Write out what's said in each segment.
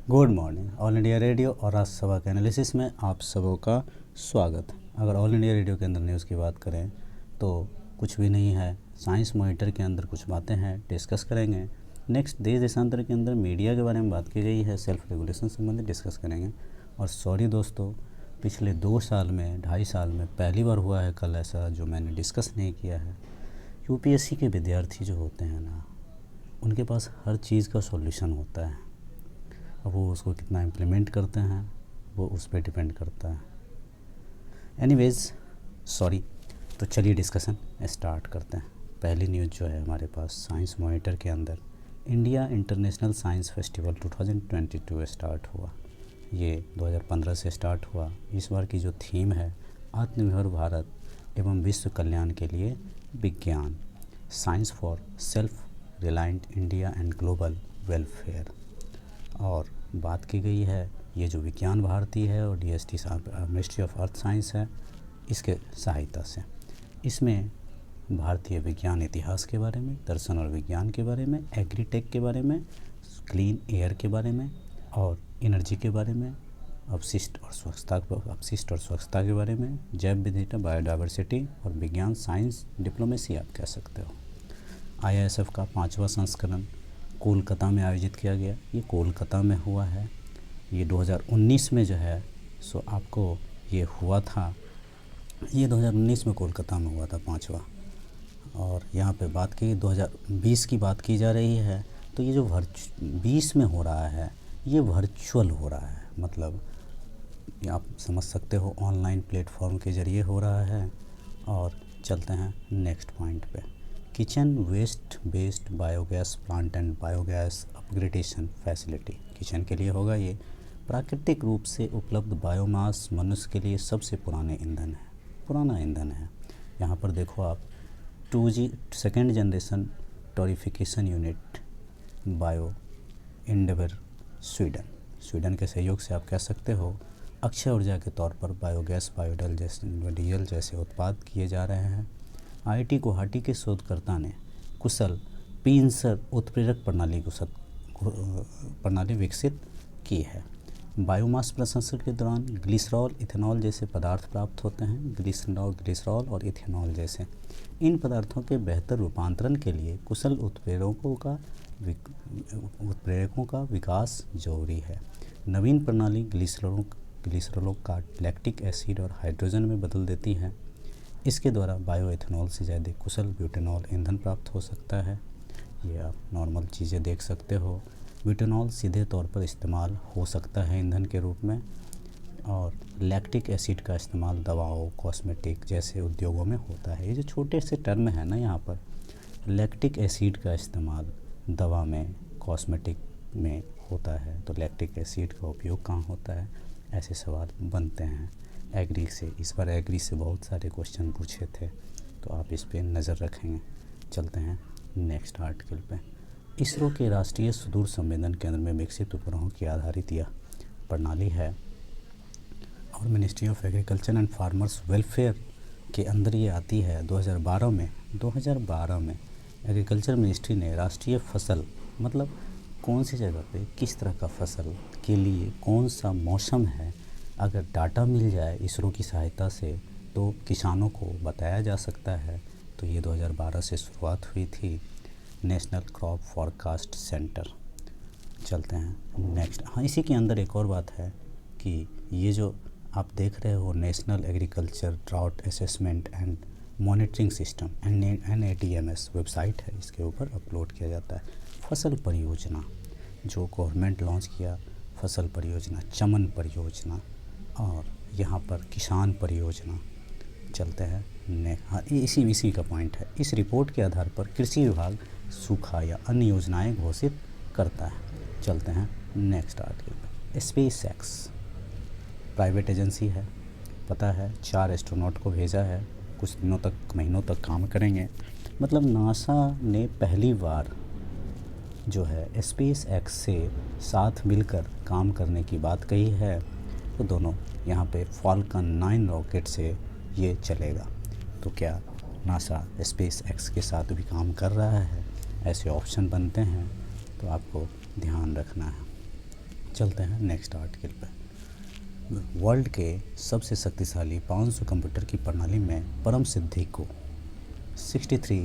Good morning. All India radio और राज्यसभा के analysis में आप सबों का स्वागत। अगर ऑल इंडिया रेडियो के अंदर न्यूज़ की बात करें तो कुछ भी नहीं है। साइंस मॉनिटर के अंदर कुछ बातें हैं, डिस्कस करेंगे। नेक्स्ट देश देशांतर के अंदर मीडिया के बारे में बात की गई है, सेल्फ रेगुलेशन संबंधित डिस्कस करेंगे। और सॉरी दोस्तों, पिछले 2 साल में 2.5 साल में पहली बार हुआ है कल ऐसा जो मैंने डिस्कस नहीं किया है। यूपीएससी के विद्यार्थी जो होते हैं ना, उनके पास हर चीज़ का सॉल्यूशन होता है। अब वो उसको कितना इम्प्लीमेंट करते हैं वो उस पर डिपेंड करता है। एनीवेज सॉरी, तो चलिए डिस्कशन स्टार्ट करते हैं। पहली न्यूज़ जो है हमारे पास साइंस मॉनिटर के अंदर India international science festival 2022 start हुआ। ये 2015 से स्टार्ट हुआ। इस बार की जो थीम है आत्मनिर्भर भारत एवं विश्व कल्याण के लिए विज्ञान, science for self reliant India and global welfare. और बात की गई है ये जो विज्ञान भारती है और DST ministry of earth science है, इसके सहायता से इसमें भारतीय विज्ञान इतिहास के बारे में, दर्शन और विज्ञान के बारे में, एग्रीटेक के बारे में, क्लीन एयर के बारे में और एनर्जी के बारे में, अपशिष्ट और स्वच्छता के बारे में, जैव विविधता, बायोडाइवर्सिटी और विज्ञान साइंस डिप्लोमेसी आप कह सकते हो। आईआईएसएफ का 5वां संस्करण कोलकाता में आयोजित किया गया। ये कोलकाता में हुआ है। ये 2019 में जो है सो आपको ये हुआ था, ये 2019 में कोलकाता में हुआ था 5वां। और यहाँ पे बात की 2020 की बात की जा रही है। तो ये जो 20 में हो रहा है ये वर्चुअल हो रहा है, मतलब ये आप समझ सकते हो ऑनलाइन प्लेटफॉर्म के ज़रिए हो रहा है। और चलते हैं नेक्स्ट पॉइंट पे। Kitchen waste based biogas plant and biogas upgradation facility. Kitchen के लिए होगा ये। प्राकृतिक रूप से उपलब्ध बायोमास मनुष्य के लिए सबसे पुराना ईंधन है। यहाँ पर देखो आप 2G second generation torrefaction unit Bio Endev Sweden के सहयोग से आप कह सकते हो अक्षय ऊर्जा के तौर पर बायोगैस, बायोडीजल जैसे उत्पाद किए जा रहे हैं। आईआईटी गुवाहाटी के शोधकर्ता ने कुशल पींसर उत्प्रेरक प्रणाली विकसित की है। बायोमास प्रसंस्करण के दौरान ग्लिसरॉल, इथेनॉल जैसे पदार्थ प्राप्त होते हैं। ग्लिसरॉल और इथेनॉल जैसे इन पदार्थों के बेहतर रूपांतरण के लिए कुशल उत्प्रेरकों का विकास जरूरी है। नवीन प्रणाली ग्लिसरॉलों का लैक्टिक एसिड और हाइड्रोजन में बदल देती है। इसके द्वारा बायोएथेनॉल से ज़्यादा कुशल ब्यूटेनॉल ईंधन प्राप्त हो सकता है। ये आप नॉर्मल चीज़ें देख सकते हो। ब्यूटेनॉल सीधे तौर पर इस्तेमाल हो सकता है ईंधन के रूप में। और लैक्टिक एसिड का इस्तेमाल दवाओं, कॉस्मेटिक जैसे उद्योगों में होता है। ये जो छोटे से टर्म है ना, यहाँ पर लैक्टिक एसिड का इस्तेमाल दवा में, कॉस्मेटिक में होता है, तो लैक्टिक एसिड का उपयोग कहाँ होता है, ऐसे सवाल बनते हैं एग्री से। इस बार एग्री से बहुत सारे क्वेश्चन पूछे थे, तो आप इस पे नज़र रखेंगे। चलते हैं नेक्स्ट आर्टिकल पे। इसरो के राष्ट्रीय सुदूर संवेदन केंद्र में विकसित उपग्रहों की आधारित यह प्रणाली है और ministry of agriculture and farmers welfare के अंदर ये आती है। 2012 में एग्रीकल्चर मिनिस्ट्री ने राष्ट्रीय फसल, मतलब कौन सी जगह पे किस तरह का फसल के लिए कौन सा मौसम है, अगर डाटा मिल जाए इसरो की सहायता से तो किसानों को बताया जा सकता है। तो ये 2012 से शुरुआत हुई थी, नेशनल क्रॉप फॉरकास्ट सेंटर। चलते हैं नेक्स्ट। हाँ, इसी के अंदर एक और बात है कि ये जो आप देख रहे हो national agriculture drought assessment and monitoring system NADMS website है, इसके ऊपर अपलोड किया जाता है। फसल परियोजना जो गवर्नमेंट लॉन्च किया, फसल परियोजना, चमन परियोजना और यहाँ पर किसान परियोजना। चलते हैं हाँ, इसी का पॉइंट है। इस रिपोर्ट के आधार पर कृषि विभाग सूखा या अन्य योजनाएं घोषित करता है। चलते हैं नेक्स्ट आर्टिकल पे। SpaceX प्राइवेट एजेंसी है, पता है 4 एस्ट्रोनॉट को भेजा है, कुछ दिनों तक, महीनों तक काम करेंगे। मतलब नासा ने पहली बार जो है SpaceX से साथ मिलकर काम करने की बात कही है। तो दोनों यहाँ पे फाल्कन 9 रॉकेट से ये चलेगा। तो क्या नासा SpaceX के साथ भी काम कर रहा है? ऐसे ऑप्शन बनते हैं, तो आपको ध्यान रखना है। चलते हैं नेक्स्ट आर्टिकल पे। वर्ल्ड के सबसे शक्तिशाली 500 कंप्यूटर की प्रणाली में परम सिद्धि को 63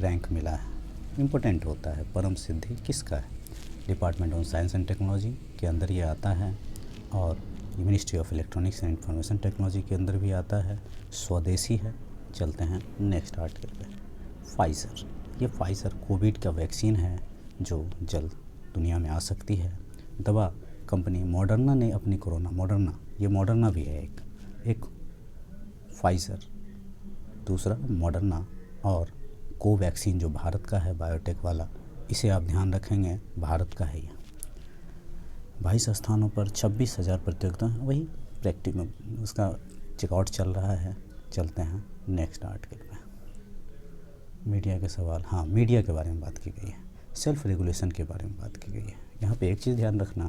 रैंक मिला है। इम्पोर्टेंट होता है परम सिद्धि किसका है, department of science and technology के अंदर ये आता है और ministry of electronics and information technology के अंदर भी आता है, स्वदेशी है। चलते हैं नेक्स्ट आर्टिकल पे। फाइज़र, ये फाइज़र कोविड का वैक्सीन है जो जल्द दुनिया में आ सकती है। दवा कंपनी मॉडर्ना ने अपनी ये मॉडर्ना भी है एक फाइज़र, दूसरा मॉडर्ना और कोवैक्सीन जो भारत का है बायोटेक वाला, इसे आप ध्यान रखेंगे भारत का है। ये 22 स्थानों पर 26,000 प्रतियोगिता, वही प्रैक्टिकल उसका चेकआउट चल रहा है। चलते हैं नेक्स्ट आर्टिकल पे। मीडिया के सवाल, हाँ मीडिया के बारे में बात की गई है, सेल्फ रेगुलेशन के बारे में बात की गई है। यहाँ पे एक चीज़ ध्यान रखना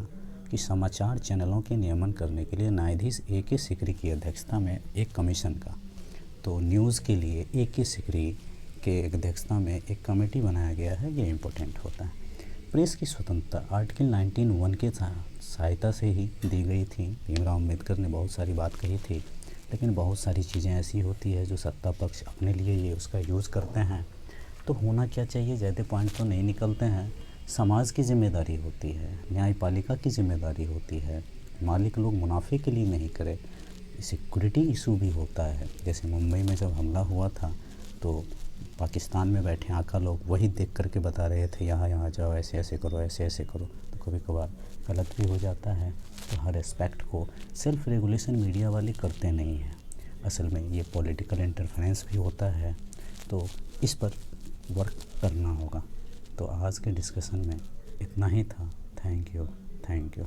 कि समाचार चैनलों के नियमन करने के लिए न्यायाधीश A.K. सिकरी की अध्यक्षता में एक कमीशन का, तो न्यूज़ के लिए A.K. सिकरी के अध्यक्षता में एक कमेटी बनाया गया है, ये इम्पोर्टेंट होता है। प्रेस की स्वतंत्रता आर्टिकल 19(1) के सहायता से ही दी गई थी। भीमराव अम्बेडकर ने बहुत सारी बात कही थी, लेकिन बहुत सारी चीज़ें ऐसी होती है जो सत्ता पक्ष अपने लिए ये उसका यूज़ करते हैं। तो होना क्या चाहिए, ज़्यादा पॉइंट तो नहीं निकलते हैं। समाज की जिम्मेदारी होती है, न्यायपालिका की जिम्मेदारी होती है, मालिक लोग मुनाफे के लिए नहीं करें। सिक्योरिटी इशू भी होता है, जैसे मुंबई में जब हमला हुआ था तो पाकिस्तान में बैठे आका लोग वही देख करके बता रहे थे यहाँ जाओ, ऐसे ऐसे करो, ऐसे ऐसे करो, तो कभी कभार गलत भी हो जाता है। तो हर एस्पेक्ट को सेल्फ रेगुलेशन मीडिया वाले करते नहीं हैं, असल में ये पॉलिटिकल इंटरफेरेंस भी होता है, तो इस पर वर्क करना होगा। तो आज के डिस्कशन में इतना ही था। Thank you.